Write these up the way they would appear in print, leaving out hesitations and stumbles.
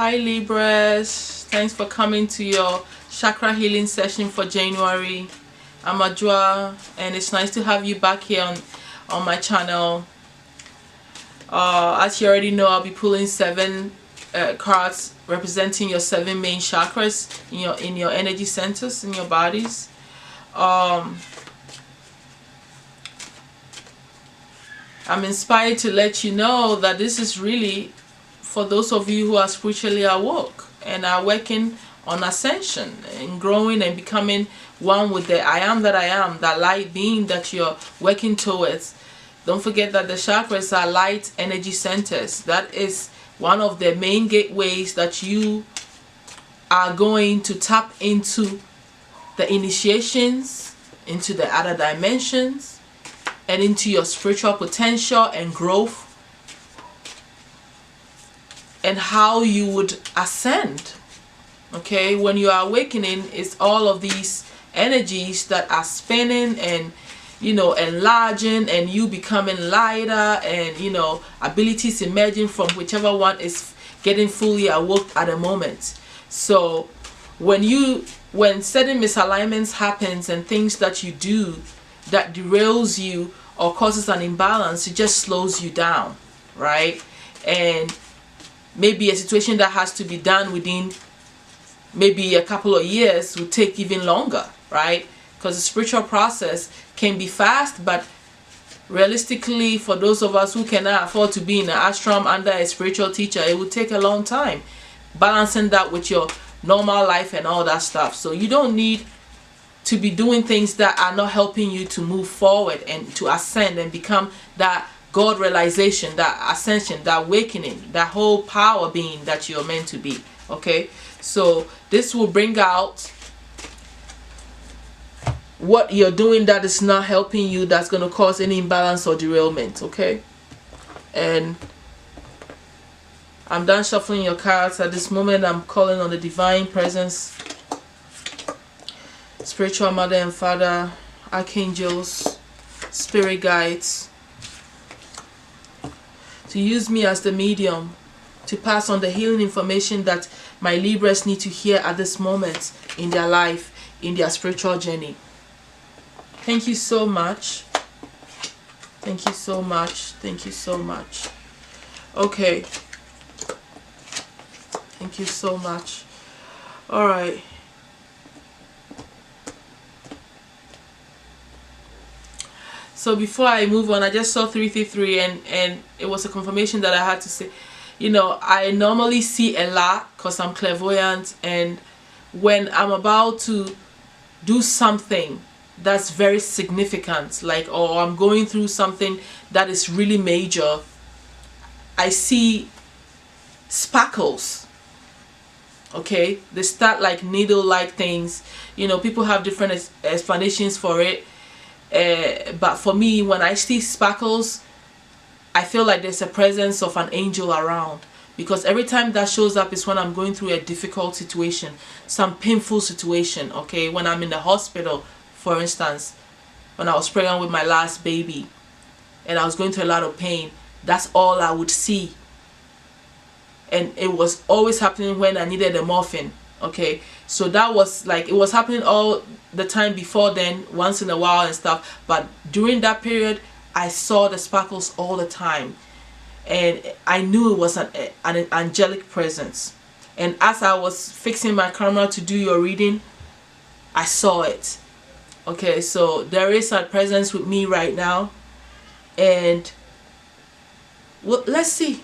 Hi Libras, thanks for coming to your chakra healing session for January. I'm Adjoa and it's nice to have you back here on my channel. As you already know, I'll be pulling 7 cards representing your 7 main chakras in your energy centers in your bodies. I'm inspired to let you know that this is really for those of you who are spiritually awoke and are working on ascension and growing and becoming one with the I am that I am, that light being that you're working towards. Don't forget that the chakras are light energy centers. That is one of the main gateways that you are going to tap into the initiations, into the other dimensions, and into your spiritual potential and growth, and how you would ascend. Okay, when you are awakening, it's all of these energies that are spinning and enlarging, and you becoming lighter, and abilities emerging from whichever one is getting fully awoke at the moment. So when certain misalignments happens and things that you do that derails you or causes an imbalance, it just slows you down, right? And maybe a situation that has to be done within maybe a couple of years will take even longer, right? Because the spiritual process can be fast, but realistically, for those of us who cannot afford to be in an ashram under a spiritual teacher, it will take a long time balancing that with your normal life and all that stuff. So you don't need to be doing things that are not helping you to move forward and to ascend and become that God realization, that ascension, that awakening, that whole power being that you're meant to be. Okay, so this will bring out what you're doing that is not helping you, that's going to cause any imbalance or derailment. Okay, and I'm done shuffling your cards at this moment. I'm calling on the divine presence, spiritual mother and father, archangels, spirit guides, to use me as the medium to pass on the healing information that my Libras need to hear at this moment in their life, in their spiritual journey. Thank you so much. Thank you so much. Thank you so much. Okay. Thank you so much. All right. So before I move on, I just saw 333 and it was a confirmation that I had to say. I normally see a lot because I'm clairvoyant, and when I'm about to do something that's very significant, like, or I'm going through something that is really major, I see sparkles. Okay, they start like needle-like things. People have different explanations for it. But for me, when I see sparkles, I feel like there's a presence of an angel around, because every time that shows up is when I'm going through a difficult situation, some painful situation. Okay, when I'm in the hospital, for instance, when I was pregnant with my last baby and I was going through a lot of pain, that's all I would see. And it was always happening when I needed a morphine. Okay, so that was like, it was happening all the time before then, once in a while and stuff, but during that period I saw the sparkles all the time, and I knew it was an angelic presence. And as I was fixing my camera to do your reading, I saw it. Okay, so there is a presence with me right now, and well, let's see.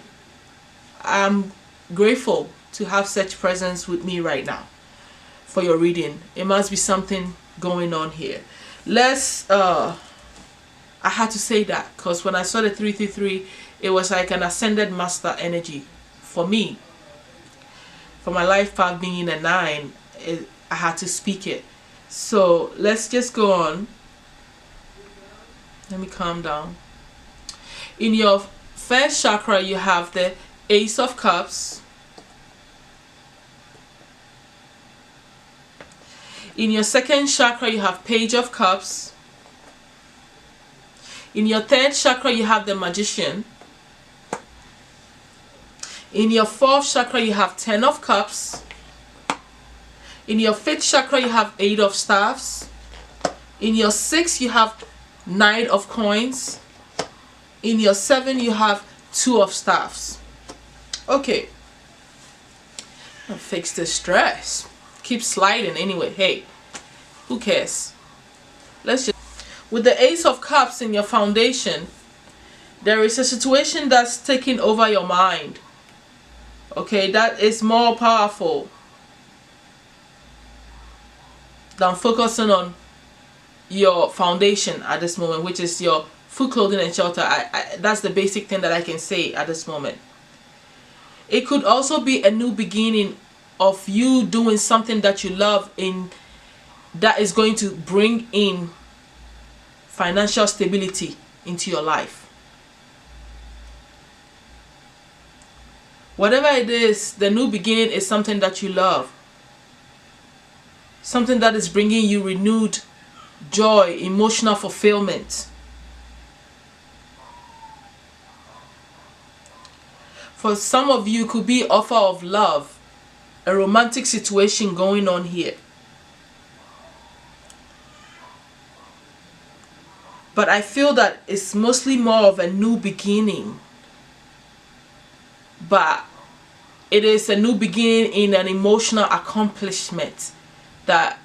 I'm grateful to have such presence with me right now for your reading. It must be something going on here. I had to say that because when I saw the 333, it was like an ascended master energy for me. For my life path being in a 9, I had to speak it. So let's just go on. Let me calm down. In your first chakra, you have the Ace of Cups. In your second chakra, you have Page of Cups. In your third chakra, you have the Magician. In your 4th chakra, you have 10 of Cups. In your 5th chakra, you have 8 of Staffs. In your 6th, you have 9 of Coins. In your 7, you have 2 of Staffs. Okay. I'll fix the stress. Keep sliding anyway. Hey, who cares? Let's just... With the Ace of Cups in your foundation, there is a situation that's taking over your mind. Okay, that is more powerful than focusing on your foundation at this moment, which is your food, clothing, and shelter. That's the basic thing that I can say at this moment. It could also be a new beginning of you doing something that you love, that is going to bring in financial stability into your life. Whatever it is, the new beginning is something that you love. Something that is bringing you renewed joy, emotional fulfillment. For some of you, it could be offer of love, a romantic situation going on here. But I feel that it's mostly more of a new beginning. But it is a new beginning in an emotional accomplishment that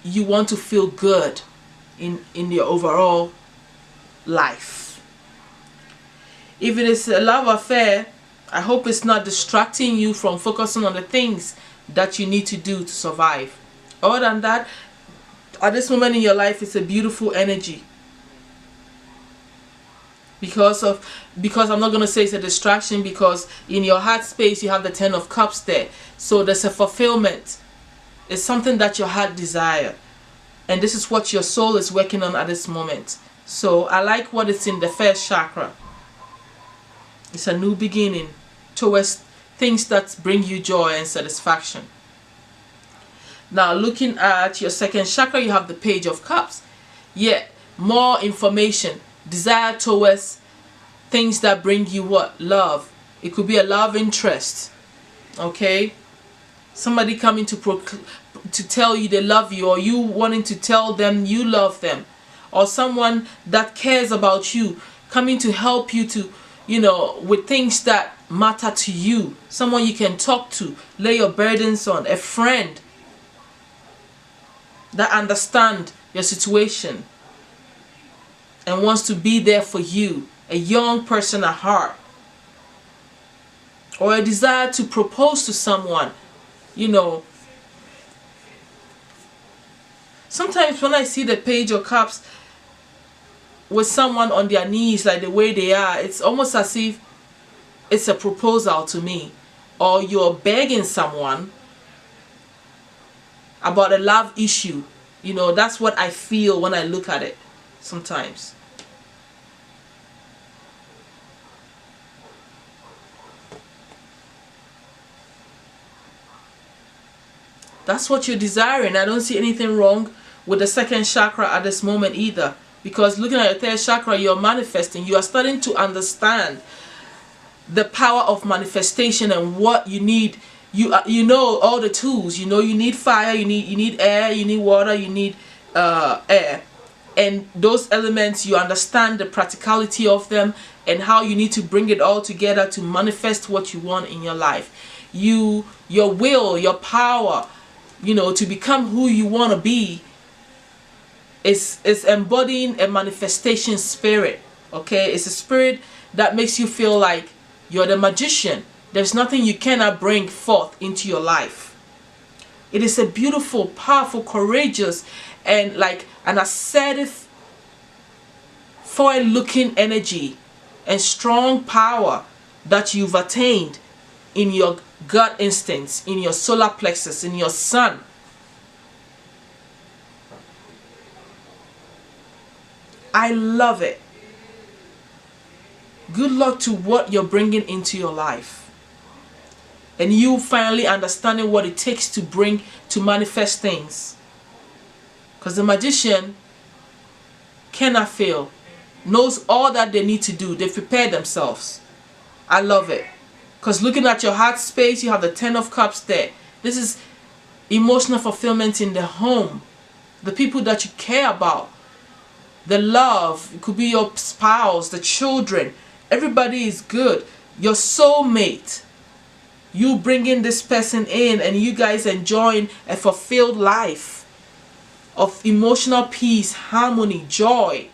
you want to feel good in your overall life. If it is a love affair, I hope it's not distracting you from focusing on the things that you need to do to survive. Other than that, at this moment in your life, it's a beautiful energy. Because I'm not going to say it's a distraction, because in your heart space you have the 10 of Cups there. So there's a fulfillment. It's something that your heart desire. And this is what your soul is working on at this moment. So I like what it's in the 1st chakra. It's a new beginning towards things that bring you joy and satisfaction. Now looking at your 2nd chakra, you have the Page of Cups. Yeah, more information. Desire towards things that bring you what? Love. It could be a love interest. Okay? Somebody coming to tell you they love you, or you wanting to tell them you love them. Or someone that cares about you coming to help you to, with things that matter to you. Someone you can talk to, lay your burdens on. A friend that understands your situation and wants to be there for you. A young person at heart. Or a desire to propose to someone. Sometimes when I see the Page of Cups with someone on their knees, like the way they are, it's almost as if it's a proposal to me. Or you're begging someone about a love issue. That's what I feel when I look at it sometimes. That's what you're desiring. I don't see anything wrong with the 2nd chakra at this moment either. Because looking at your 3rd chakra, you're manifesting. You are starting to understand the power of manifestation and what you need. You know all the tools. You need fire, you need air, you need water, you need air. And those elements, you understand the practicality of them and how you need to bring it all together to manifest what you want in your life. Your will, your power, to become who you want to be is embodying a manifestation spirit. Okay, it's a spirit that makes you feel like you're the magician. There's nothing you cannot bring forth into your life. It is a beautiful, powerful, courageous, and like an assertive, forward-looking energy and strong power that you've attained in your gut instincts, in your solar plexus, in your sun. I love it. Good luck to what you're bringing into your life. And you finally understanding what it takes to manifest things. Because the magician cannot fail. Knows all that they need to do. They've prepared themselves. I love it. Because looking at your heart space, you have the Ten of Cups there. This is emotional fulfillment in the home. The people that you care about. The love. It could be your spouse, the children. Everybody is good. Your soulmate. You bringing this person in and you guys enjoying a fulfilled life of emotional peace, harmony, joy,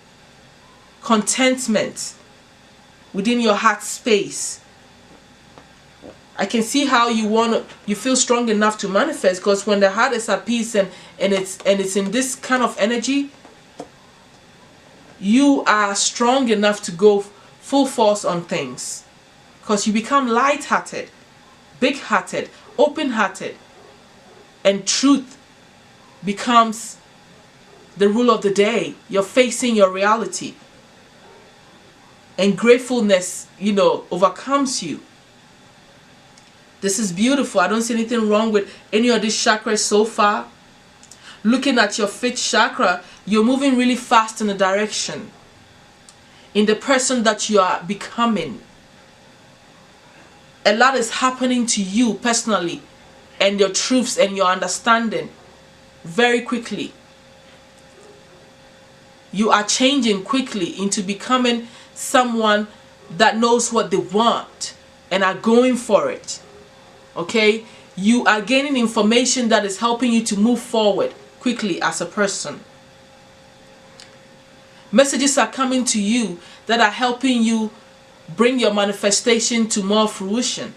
contentment within your heart space. I can see how you feel strong enough to manifest, because when the heart is at peace and it's in this kind of energy, you are strong enough to go full force on things, because you become light-hearted, big-hearted, open-hearted, and truth becomes the rule of the day. You're facing your reality, and gratefulness, overcomes you. This is beautiful. I don't see anything wrong with any of these chakras so far. Looking at your 5th chakra, you're moving really fast in a direction, in the person that you are becoming. A lot is happening to you personally, and your truths and your understanding very quickly. You are changing quickly into becoming someone that knows what they want and are going for it. Okay? You are gaining information that is helping you to move forward quickly as a person. Messages are coming to you that are helping you bring your manifestation to more fruition.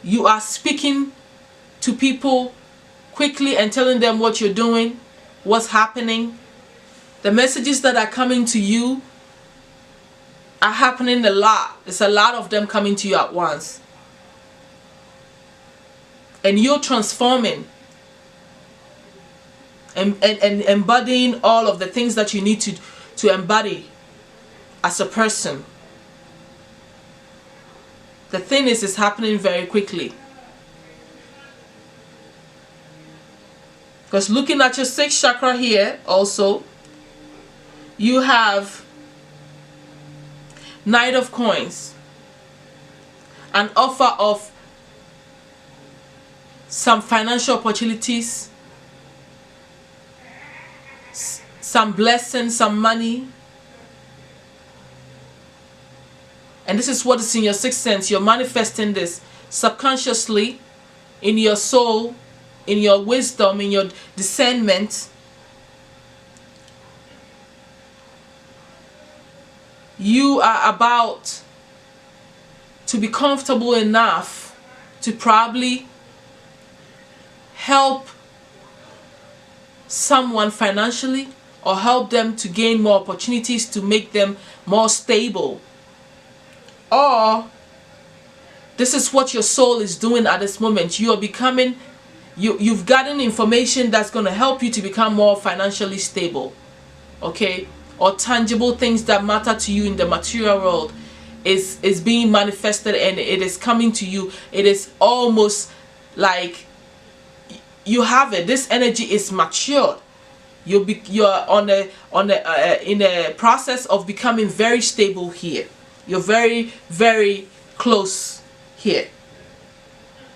You are speaking to people quickly and telling them what you're doing, what's happening. The messages that are coming to you are happening a lot. There's a lot of them coming to you at once. And you're transforming and embodying all of the things that you need to embody as a person. The thing is, it's happening very quickly. Because looking at your 6th chakra here also, you have Knight of Coins, an offer of some financial opportunities, some blessings, some money. And this is what is in your 6th sense. You're manifesting this subconsciously in your soul, in your wisdom, in your discernment. You are about to be comfortable enough to probably help someone financially, or help them to gain more opportunities to make them more stable. Or this is what your soul is doing at this moment. You are becoming, you've gotten information that's going to help you to become more financially stable. Okay? Or tangible things that matter to you in the material world is being manifested, and it is coming to you. It is almost like you have it. This energy is matured. You're in a process of becoming very stable here. You're very, very close here.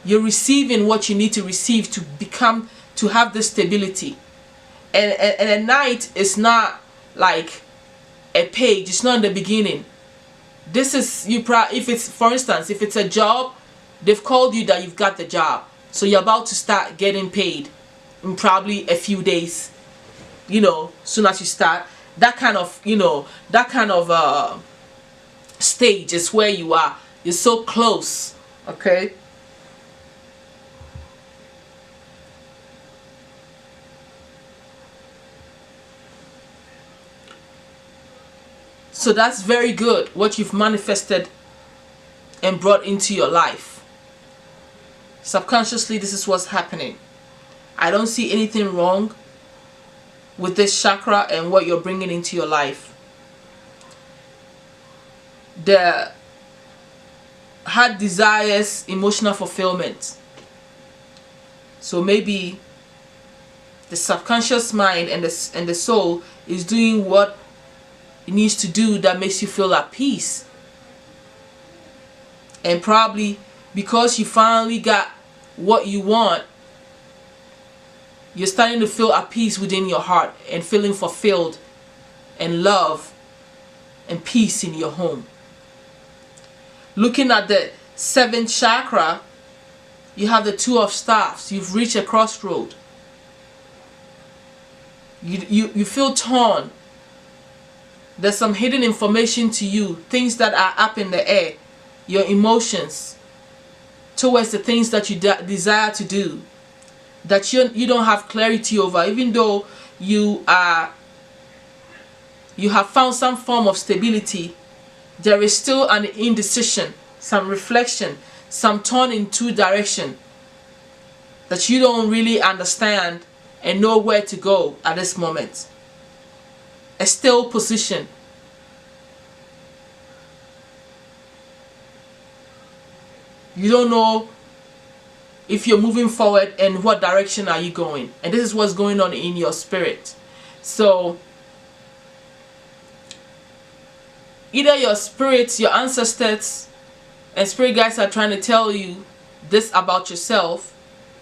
You're receiving what you need to receive to have this stability. And a knight is not like a page. It's not in the beginning. This is if it's, for instance, if it's a job, they've called you that you've got the job, so you're about to start getting paid in probably a few days. Soon as you start, that kind of stage is where you are. You're so close. Okay. So that's very good, what you've manifested and brought into your life. Subconsciously, this is what's happening. I don't see anything wrong with this chakra and what you're bringing into your life. The heart desires emotional fulfillment. So maybe the subconscious mind and the soul is doing what it needs to do that makes you feel at peace. And probably because you finally got what you want, you're starting to feel at peace within your heart and feeling fulfilled and love and peace in your home. Looking at the 7th chakra, you have the 2 of staffs. You've reached a crossroad. You feel torn. There's some hidden information to you, things that are up in the air, your emotions towards the things that you desire to do, that you don't have clarity over. Even though you have found some form of stability, there is still an indecision, some reflection, some turn in 2 directions that you don't really understand and know where to go at this moment. A still position. You don't know if you're moving forward and what direction are you going. And this is what's going on in your spirit. So either your spirits, your ancestors, and spirit guides are trying to tell you this about yourself,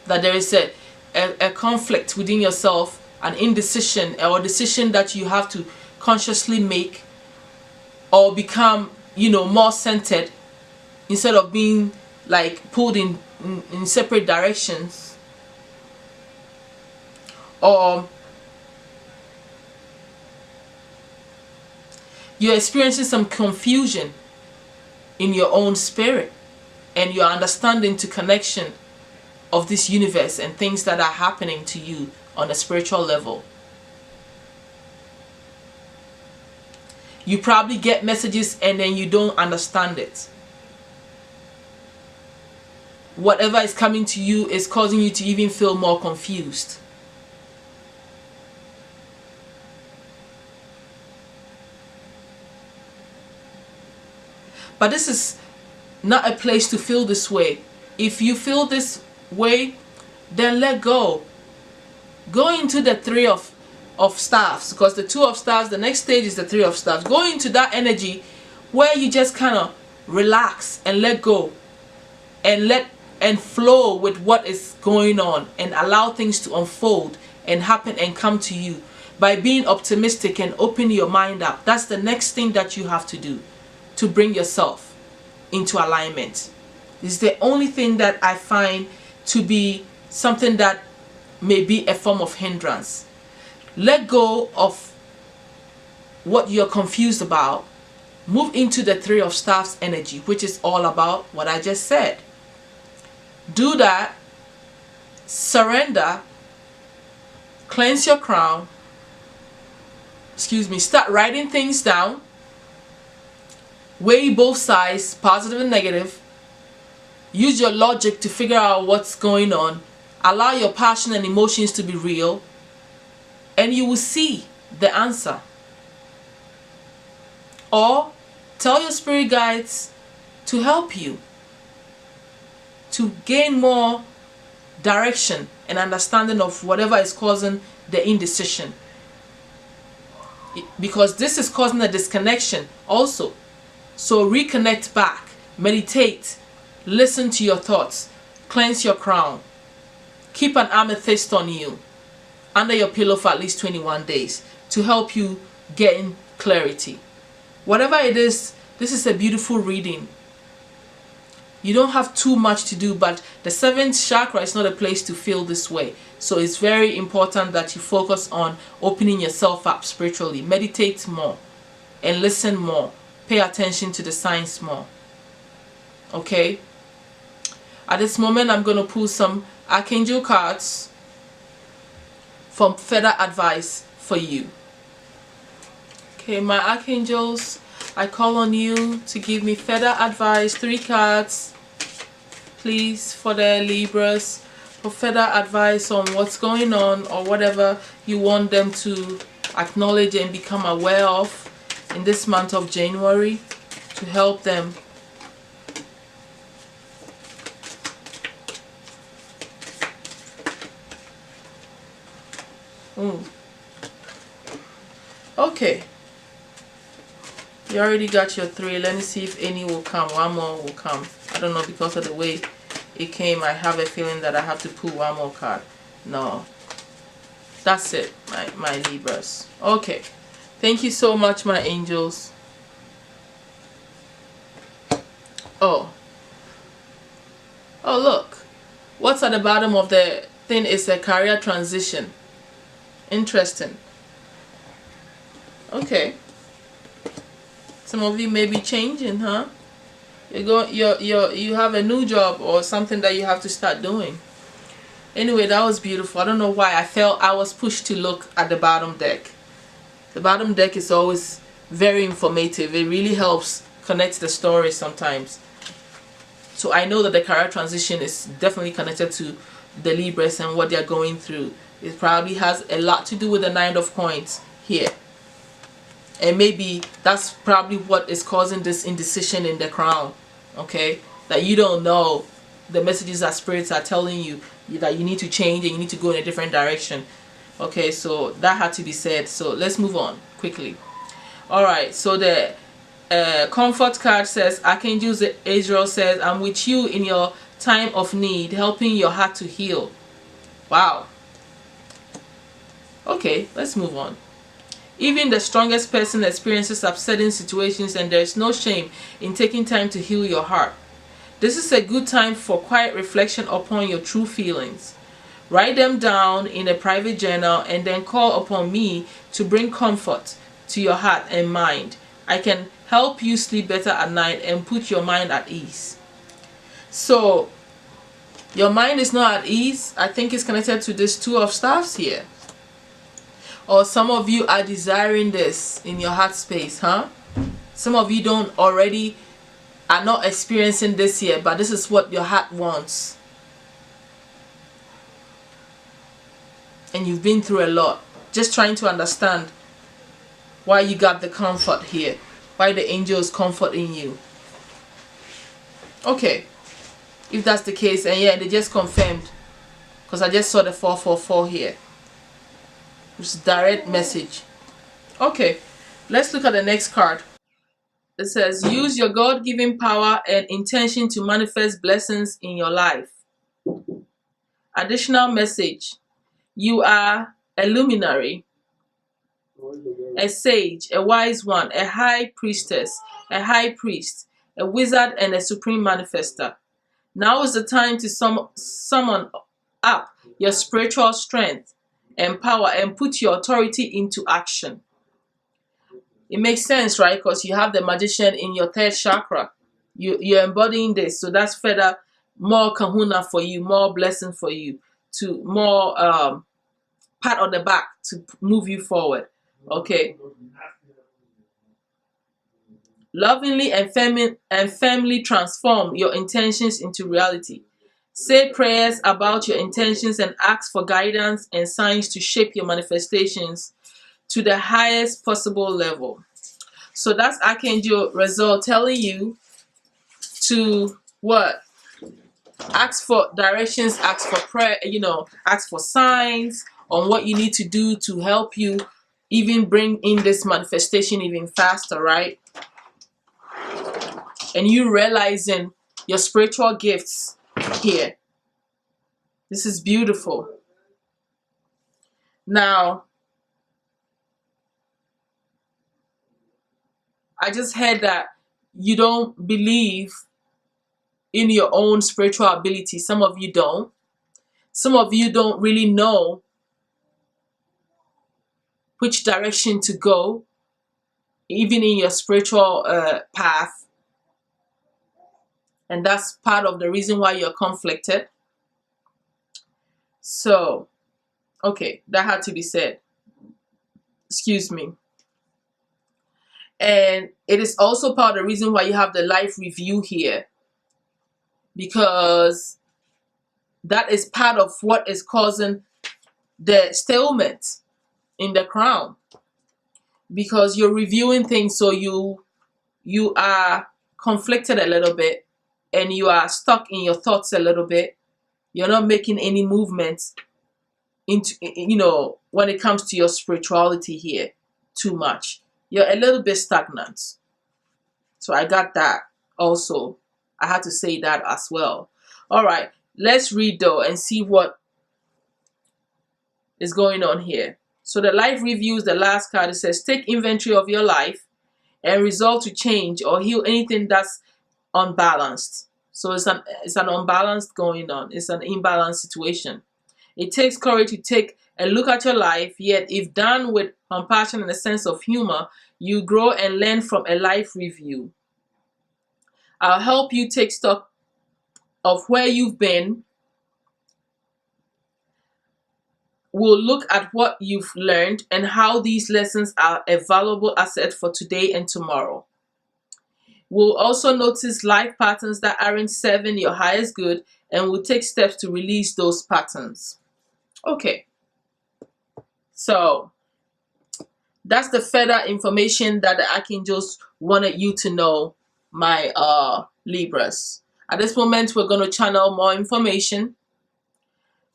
that there is a conflict within yourself, an indecision or a decision that you have to consciously make or become, more centered instead of being like pulled in separate directions. Or you're experiencing some confusion in your own spirit and your understanding to connection of this universe and things that are happening to you on a spiritual level. You probably get messages and then you don't understand it. Whatever is coming to you is causing you to even feel more confused. But this is not a place to feel this way. If you feel this way, then let go. Go into the 3 of staffs, because the 2 of staffs, the next stage is the 3 of staffs. Go into that energy where you just kind of relax and let go and flow with what is going on and allow things to unfold and happen and come to you by being optimistic and open your mind up. That's the next thing that you have to do to bring yourself into alignment. This is the only thing that I find to be something that may be a form of hindrance. Let go of what you're confused about. Move into the 3 of staffs energy, which is all about what I just said. Do that. Surrender. Cleanse your crown. Start writing things down. Weigh both sides, positive and negative. Use your logic to figure out what's going on. Allow your passion and emotions to be real. And you will see the answer. Or tell your spirit guides to help you to gain more direction and understanding of whatever is causing the indecision. Because this is causing a disconnection also. So reconnect back, meditate, listen to your thoughts, cleanse your crown, keep an amethyst on you, under your pillow for at least 21 days to help you gain clarity. Whatever it is, this is a beautiful reading. You don't have too much to do, but the 7th chakra is not a place to feel this way. So it's very important that you focus on opening yourself up spiritually. Meditate more and listen more. Pay attention to the signs more. Okay? At this moment, I'm going to pull some Archangel cards for further advice for you. Okay, my archangels, I call on you to give me further advice. 3 cards, please, for the Libras, for further advice on what's going on or whatever you want them to acknowledge and become aware of in this month of January to help them. Okay, you already got your 3. Let me see if any will come. One more will come. I don't know, because of the way it came, I have a feeling that I have to pull one more card. No, that's it, my Libras. Okay, thank you so much, my angels. Oh, look, what's at the bottom of the thing is a career transition. Interesting. Okay, some of you may be changing, huh? You have a new job or something that you have to start doing. Anyway, that was beautiful. I don't know why I felt I was pushed to look at the bottom deck. The bottom deck is always very informative. It really helps connect the story sometimes. So I know that the career transition is definitely connected to the Libras and what they're going through. It probably has a lot to do with the Nine of Coins here. And maybe that's probably what is causing this indecision in the crown. Okay, that you don't know the messages that spirits are telling you that you need to change and you need to go in a different direction. Okay, so that had to be said. So let's move on quickly. All right, so the comfort card says, Archangel Israel says, I'm with you in your time of need, helping your heart to heal. Wow. Okay, let's move on. Even the strongest person experiences upsetting situations, and there is no shame in taking time to heal your heart. This is a good time for quiet reflection upon your true feelings. Write them down in a private journal and then call upon me to bring comfort to your heart and mind. I can help you sleep better at night and put your mind at ease. So, your mind is not at ease. I think it's connected to this Two of Staffs here. Or some of you are desiring this in your heart space, huh? Some of you are not experiencing this yet, but this is what your heart wants. And you've been through a lot. Just trying to understand why you got the comfort here. Why the angel is comforting you. Okay. If that's the case, and yeah, they just confirmed. Because I just saw the 444 here. It's direct message. Okay, let's look at the next card. It says, use your God-given power and intention to manifest blessings in your life. Additional message. You are a luminary, a sage, a wise one, a high priestess, a high priest, a wizard, and a supreme manifester. Now is the time to summon up your spiritual strength and power and put your authority into action. It makes sense, right? Because you have the magician in your third chakra. You're embodying this. So that's further more kahuna for you, more blessing for you, to more pat on the back to move you forward. Okay. Lovingly and firmly transform your intentions into reality. Say prayers about your intentions and ask for guidance and signs to shape your manifestations to the highest possible level. So that's Archangel Raziel telling you to what? Ask for directions, ask for prayer, ask for signs on what you need to do to help you even bring in this manifestation even faster, right? And you realizing your spiritual gifts here. This is beautiful. Now, I just heard that you don't believe in your own spiritual ability. Some of you don't. Some of you don't really know which direction to go, even in your spiritual path. And that's part of the reason why you're conflicted. So, okay, that had to be said. Excuse me. And it is also part of the reason why you have the life review here. Because that is part of what is causing the stalemate in the crown. Because you're reviewing things, so you are conflicted a little bit. And you are stuck in your thoughts a little bit. You're not making any movements into, when it comes to your spirituality here too much. You're a little bit stagnant. So I got that also I had to say that as well. All right, let's read though and see what is going on here. So the life review is the last card. It says, take inventory of your life and resolve to change or heal anything that's unbalanced. So it's an unbalanced going on. It's an imbalanced situation. It takes courage to take a look at your life, yet if done with compassion and a sense of humor, you grow and learn from a life review. I'll help you take stock of where you've been. We'll look at what you've learned and how these lessons are a valuable asset for today and tomorrow. We'll also notice life patterns that aren't serving your highest good, and we'll take steps to release those patterns. Okay, so that's the further information that the archangels wanted you to know, my Libras. At this moment, we're going to channel more information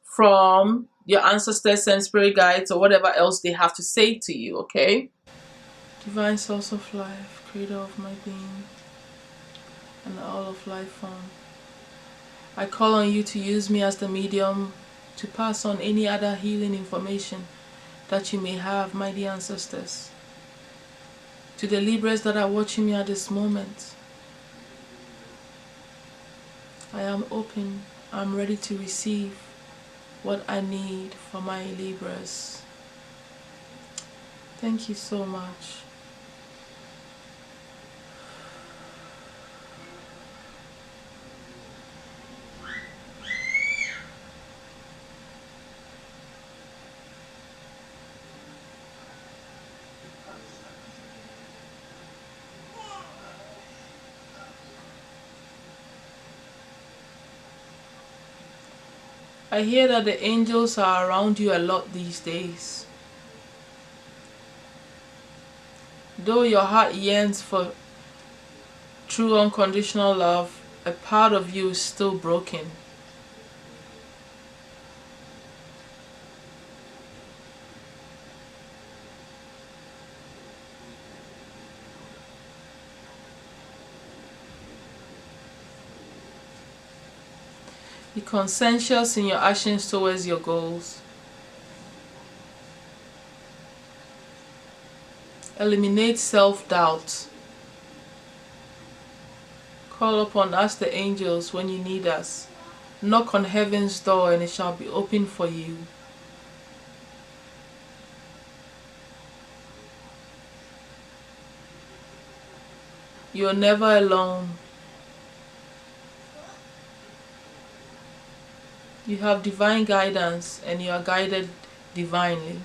from your ancestors and spirit guides or whatever else they have to say to you, okay? Divine source of life, creator of my being and all of life form, I call on you to use me as the medium to pass on any other healing information that you may have, my dear ancestors. To the Libras that are watching me at this moment, I am open, I'm ready to receive what I need for my Libras. Thank you so much. I hear that the angels are around you a lot these days. Though your heart yearns for true unconditional love, a part of you is still broken. Be conscientious in your actions towards your goals. Eliminate self-doubt. Call upon us, the angels, when you need us. Knock on heaven's door and it shall be open for you. You are never alone. You have divine guidance and you are guided divinely.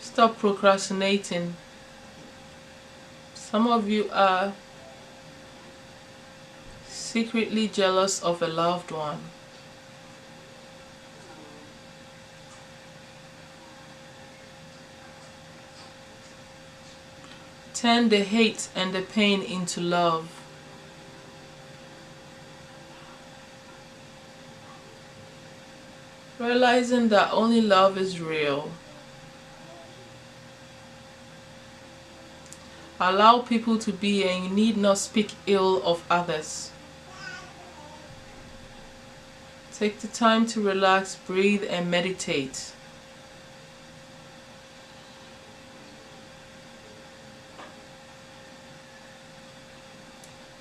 Stop procrastinating. Some of you are secretly jealous of a loved one. Turn the hate and the pain into love. Realizing that only love is real. Allow people to be and you need not speak ill of others. Take the time to relax, breathe and meditate.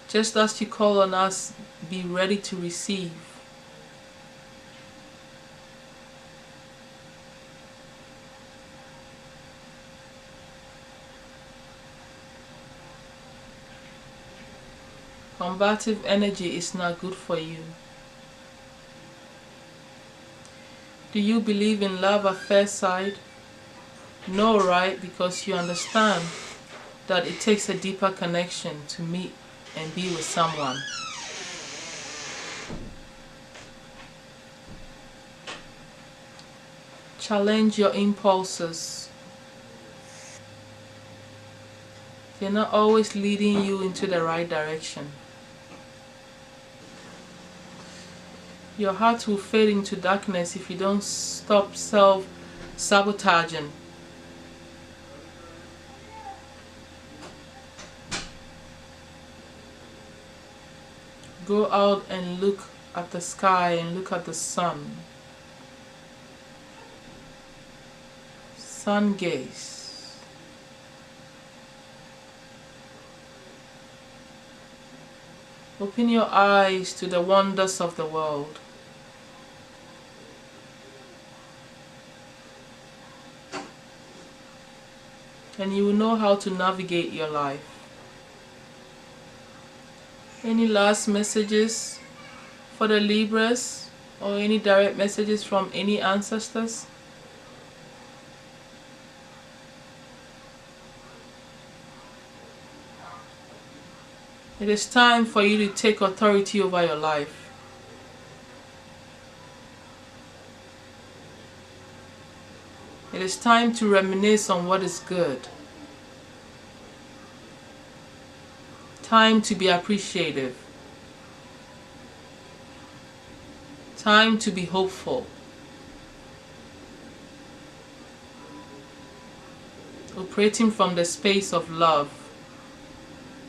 Just as you call on us, be ready to receive. Combative energy is not good for you. Do you believe in love at first sight? No, right? Because you understand that it takes a deeper connection to meet and be with someone. Challenge your impulses. They're not always leading you into the right direction. Your heart will fade into darkness if you don't stop self-sabotaging. Go out and look at the sky and look at the sun. Sun gaze. Open your eyes to the wonders of the world. And you will know how to navigate your life. Any last messages for the Libras, or any direct messages from any ancestors? It is time for you to take authority over your life. It is time to reminisce on what is good. Time to be appreciative. Time to be hopeful. Operating from the space of love.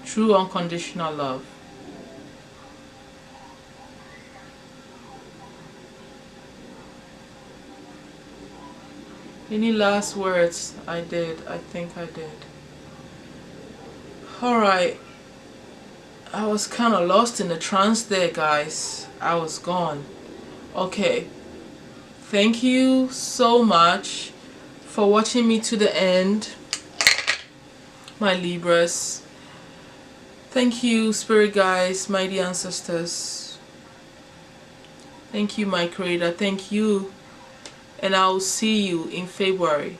True unconditional love. Any last words? I think I did. Alright. I was kind of lost in the trance there, guys. I was gone. Okay. Thank you so much for watching me to the end, my Libras. Thank you, spirit guides, mighty ancestors. Thank you, my creator. Thank you. And I'll see you in February.